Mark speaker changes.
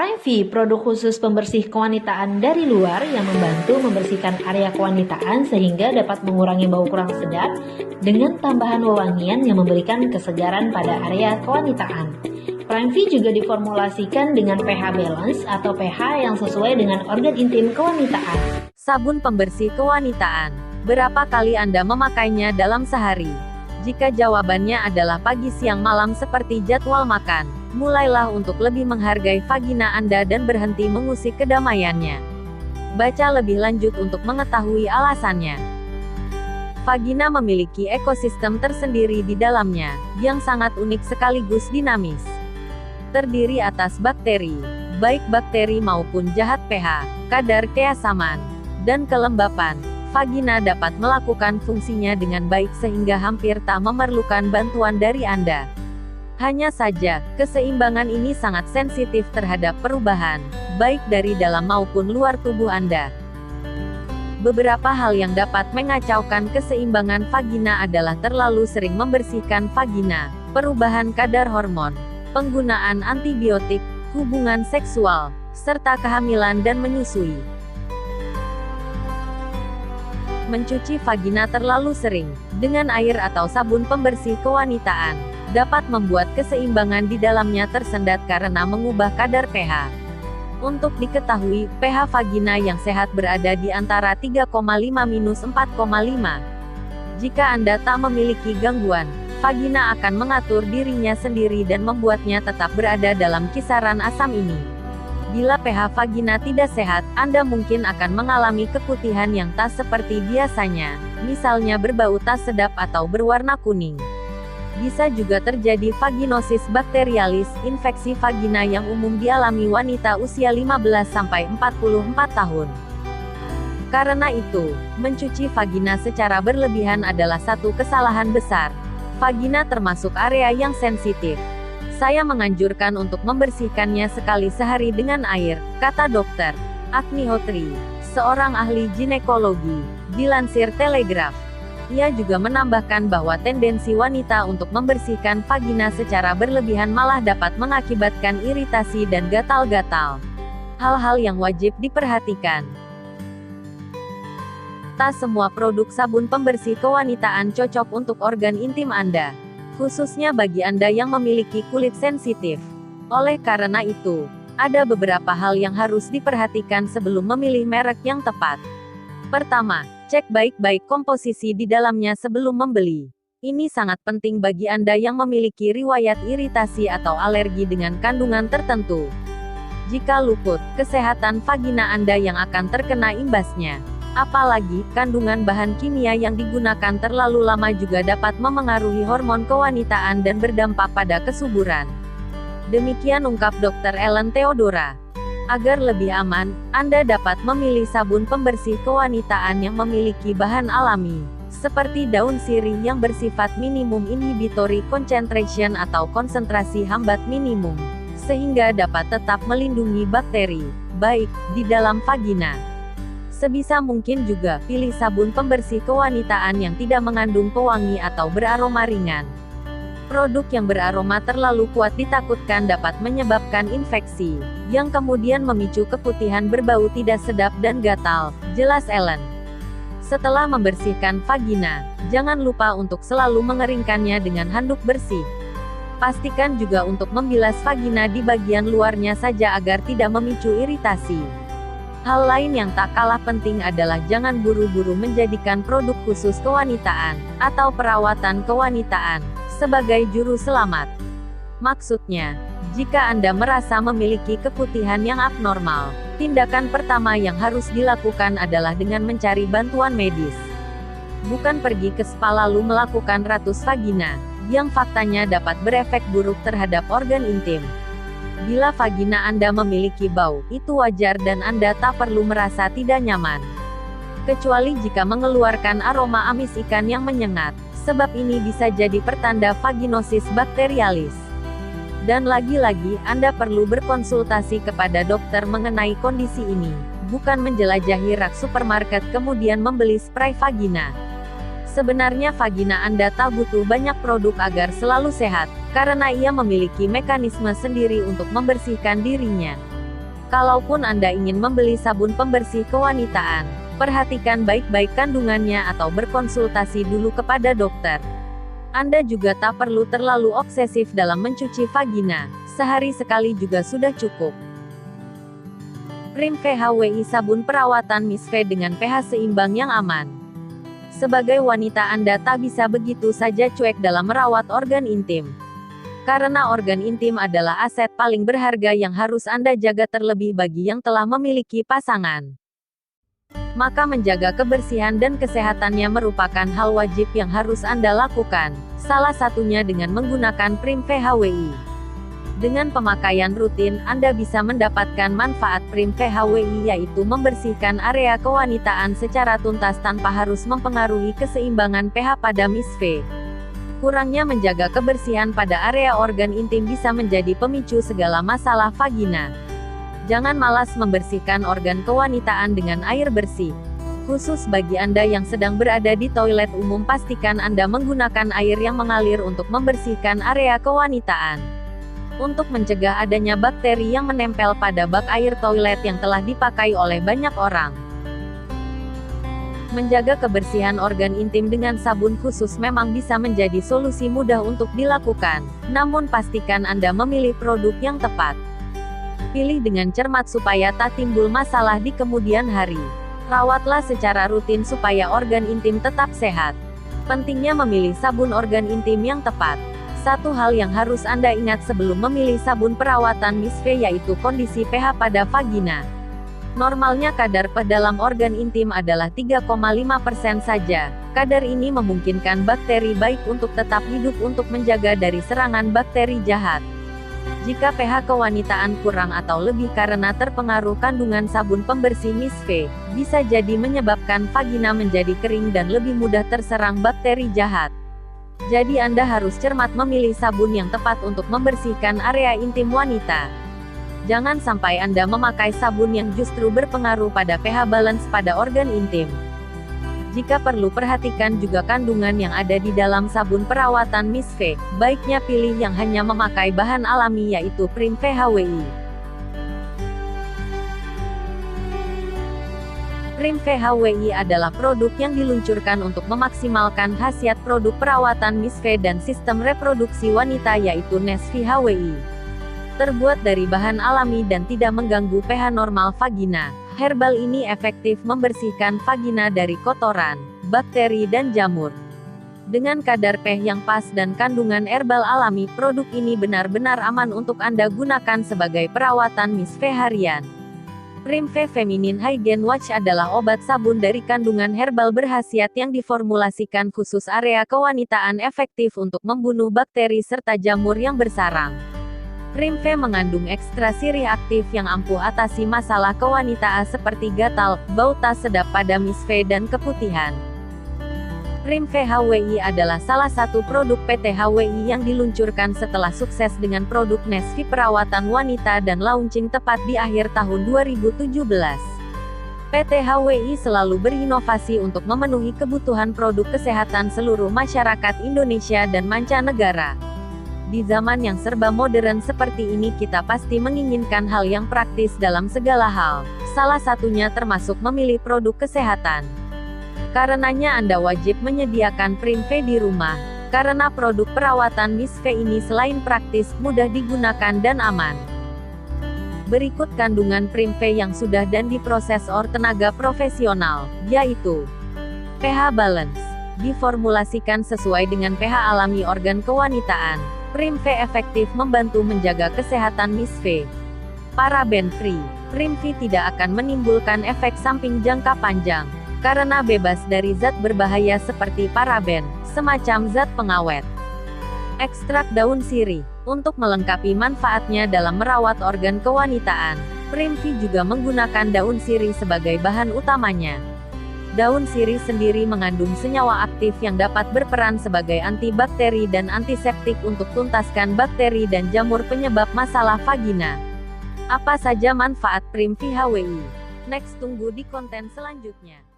Speaker 1: Prime V, produk khusus pembersih kewanitaan dari luar yang membantu membersihkan area kewanitaan sehingga dapat mengurangi bau kurang sedap dengan tambahan wewangian yang memberikan kesegaran pada area kewanitaan. Prime V juga diformulasikan dengan pH balance atau pH yang sesuai dengan organ intim kewanitaan.
Speaker 2: Sabun pembersih kewanitaan. Berapa kali Anda memakainya dalam sehari? Jika jawabannya adalah pagi, siang, malam seperti jadwal makan, mulailah untuk lebih menghargai vagina Anda dan berhenti mengusik kedamaiannya. Baca lebih lanjut untuk mengetahui alasannya. Vagina memiliki ekosistem tersendiri di dalamnya, yang sangat unik sekaligus dinamis. Terdiri atas bakteri, baik bakteri maupun jahat pH, kadar keasaman, dan kelembapan. Vagina dapat melakukan fungsinya dengan baik sehingga hampir tak memerlukan bantuan dari Anda. Hanya saja, keseimbangan ini sangat sensitif terhadap perubahan, baik dari dalam maupun luar tubuh Anda. Beberapa hal yang dapat mengacaukan keseimbangan vagina adalah terlalu sering membersihkan vagina, perubahan kadar hormon, penggunaan antibiotik, hubungan seksual, serta kehamilan dan menyusui. Mencuci vagina terlalu sering, dengan air atau sabun pembersih kewanitaan, dapat membuat keseimbangan di dalamnya tersendat karena mengubah kadar pH. Untuk diketahui, pH vagina yang sehat berada di antara 3,5–4,5. Jika Anda tak memiliki gangguan, vagina akan mengatur dirinya sendiri dan membuatnya tetap berada dalam kisaran asam ini. Bila pH vagina tidak sehat, Anda mungkin akan mengalami keputihan yang tak seperti biasanya, misalnya berbau tak sedap atau berwarna kuning. Bisa juga terjadi vaginosis bakterialis, infeksi vagina yang umum dialami wanita usia 15–44 tahun. Karena itu, mencuci vagina secara berlebihan adalah satu kesalahan besar. Vagina termasuk area yang sensitif. Saya menganjurkan untuk membersihkannya sekali sehari dengan air, kata Dr. Agnihotri, seorang ahli ginekologi, dilansir Telegraph. Ia juga menambahkan bahwa tendensi wanita untuk membersihkan vagina secara berlebihan malah dapat mengakibatkan iritasi dan gatal-gatal. Hal-hal yang wajib diperhatikan. Tak semua produk sabun pembersih kewanitaan cocok untuk organ intim Anda, khususnya bagi Anda yang memiliki kulit sensitif. Oleh karena itu, ada beberapa hal yang harus diperhatikan sebelum memilih merek yang tepat. Pertama, cek baik-baik komposisi di dalamnya sebelum membeli. Ini sangat penting bagi Anda yang memiliki riwayat iritasi atau alergi dengan kandungan tertentu. Jika luput, kesehatan vagina Anda yang akan terkena imbasnya. Apalagi, kandungan bahan kimia yang digunakan terlalu lama juga dapat memengaruhi hormon kewanitaan dan berdampak pada kesuburan. Demikian ungkap Dr. Ellen Theodora. Agar lebih aman, Anda dapat memilih sabun pembersih kewanitaan yang memiliki bahan alami, seperti daun sirih yang bersifat minimum inhibitory concentration atau konsentrasi hambat minimum, sehingga dapat tetap melindungi bakteri, baik di dalam vagina. Sebisa mungkin juga, pilih sabun pembersih kewanitaan yang tidak mengandung pewangi atau beraroma ringan. Produk yang beraroma terlalu kuat ditakutkan dapat menyebabkan infeksi, yang kemudian memicu keputihan berbau tidak sedap dan gatal, jelas Ellen. Setelah membersihkan vagina, jangan lupa untuk selalu mengeringkannya dengan handuk bersih. Pastikan juga untuk membilas vagina di bagian luarnya saja agar tidak memicu iritasi. Hal lain yang tak kalah penting adalah jangan buru-buru menjadikan produk khusus kewanitaan, atau perawatan kewanitaan, sebagai juru selamat. Maksudnya, jika Anda merasa memiliki keputihan yang abnormal, tindakan pertama yang harus dilakukan adalah dengan mencari bantuan medis. Bukan pergi ke spa lalu melakukan ratus vagina, yang faktanya dapat berefek buruk terhadap organ intim. Bila vagina Anda memiliki bau, itu wajar dan Anda tak perlu merasa tidak nyaman. Kecuali jika mengeluarkan aroma amis ikan yang menyengat, sebab ini bisa jadi pertanda vaginosis bakterialis. Dan lagi-lagi, Anda perlu berkonsultasi kepada dokter mengenai kondisi ini, bukan menjelajahi rak supermarket kemudian membeli spray vagina. Sebenarnya vagina Anda tak butuh banyak produk agar selalu sehat, karena ia memiliki mekanisme sendiri untuk membersihkan dirinya. Kalaupun Anda ingin membeli sabun pembersih kewanitaan, perhatikan baik-baik kandungannya atau berkonsultasi dulu kepada dokter. Anda juga tak perlu terlalu obsesif dalam mencuci vagina, sehari sekali juga sudah cukup. Prim VHWI sabun perawatan Miss V dengan pH seimbang yang aman. Sebagai wanita Anda tak bisa begitu saja cuek dalam merawat organ intim. Karena organ intim adalah aset paling berharga yang harus Anda jaga terlebih bagi yang telah memiliki pasangan. Maka menjaga kebersihan dan kesehatannya merupakan hal wajib yang harus Anda lakukan, salah satunya dengan menggunakan Prim VHWI. Dengan pemakaian rutin, Anda bisa mendapatkan manfaat Prim VHWI yaitu membersihkan area kewanitaan secara tuntas tanpa harus mempengaruhi keseimbangan pH pada Miss V. Kurangnya menjaga kebersihan pada area organ intim bisa menjadi pemicu segala masalah vagina. Jangan malas membersihkan organ kewanitaan dengan air bersih. Khusus bagi Anda yang sedang berada di toilet umum, pastikan Anda menggunakan air yang mengalir untuk membersihkan area kewanitaan. Untuk mencegah adanya bakteri yang menempel pada bak air toilet yang telah dipakai oleh banyak orang. Menjaga kebersihan organ intim dengan sabun khusus memang bisa menjadi solusi mudah untuk dilakukan, namun pastikan Anda memilih produk yang tepat. Pilih dengan cermat supaya tak timbul masalah di kemudian hari. Rawatlah secara rutin supaya organ intim tetap sehat. Pentingnya memilih sabun organ intim yang tepat. Satu hal yang harus Anda ingat sebelum memilih sabun perawatan Miss V yaitu kondisi pH pada vagina. Normalnya kadar pH dalam organ intim adalah 3,5% saja. Kadar ini memungkinkan bakteri baik untuk tetap hidup untuk menjaga dari serangan bakteri jahat. Jika pH kewanitaan kurang atau lebih karena terpengaruh kandungan sabun pembersih Miss V, bisa jadi menyebabkan vagina menjadi kering dan lebih mudah terserang bakteri jahat. Jadi Anda harus cermat memilih sabun yang tepat untuk membersihkan area intim wanita. Jangan sampai Anda memakai sabun yang justru berpengaruh pada pH balance pada organ intim. Jika perlu, perhatikan juga kandungan yang ada di dalam sabun perawatan Miss V. Baiknya pilih yang hanya memakai bahan alami yaitu Prim VHWI. Prim VHWI adalah produk yang diluncurkan untuk memaksimalkan khasiat produk perawatan Miss V dan sistem reproduksi wanita yaitu NES VHWI. Terbuat dari bahan alami dan tidak mengganggu pH normal vagina, herbal ini efektif membersihkan vagina dari kotoran, bakteri dan jamur. Dengan kadar pH yang pas dan kandungan herbal alami, produk ini benar-benar aman untuk Anda gunakan sebagai perawatan Miss V harian. Prim V Feminine Hygiene Wash adalah obat sabun dari kandungan herbal berkhasiat yang diformulasikan khusus area kewanitaan, efektif untuk membunuh bakteri serta jamur yang bersarang. Prim V mengandung ekstrak sirih aktif yang ampuh atasi masalah kewanitaan seperti gatal, bau tak sedap pada Miss V dan keputihan. Prim VHWI adalah salah satu produk PT HWI yang diluncurkan setelah sukses dengan produk Nesvi perawatan wanita dan launching tepat di akhir tahun 2017. PT HWI selalu berinovasi untuk memenuhi kebutuhan produk kesehatan seluruh masyarakat Indonesia dan mancanegara. Di zaman yang serba modern seperti ini, kita pasti menginginkan hal yang praktis dalam segala hal, salah satunya termasuk memilih produk kesehatan. Karenanya Anda wajib menyediakan Prim V di rumah, karena produk perawatan Miss V ini selain praktis, mudah digunakan dan aman. Berikut kandungan Prim V yang sudah dan diproses oleh tenaga profesional, yaitu pH balance, diformulasikan sesuai dengan pH alami organ kewanitaan. Prim V efektif membantu menjaga kesehatan Miss V. Paraben free, Prim V tidak akan menimbulkan efek samping jangka panjang, karena bebas dari zat berbahaya seperti paraben, semacam zat pengawet. Ekstrak daun sirih, untuk melengkapi manfaatnya dalam merawat organ kewanitaan, Prim V juga menggunakan daun sirih sebagai bahan utamanya. Daun sirih sendiri mengandung senyawa aktif yang dapat berperan sebagai antibakteri dan antiseptik untuk tuntaskan bakteri dan jamur penyebab masalah vagina. Apa saja manfaat Prim VHWI? Next, tunggu di konten selanjutnya.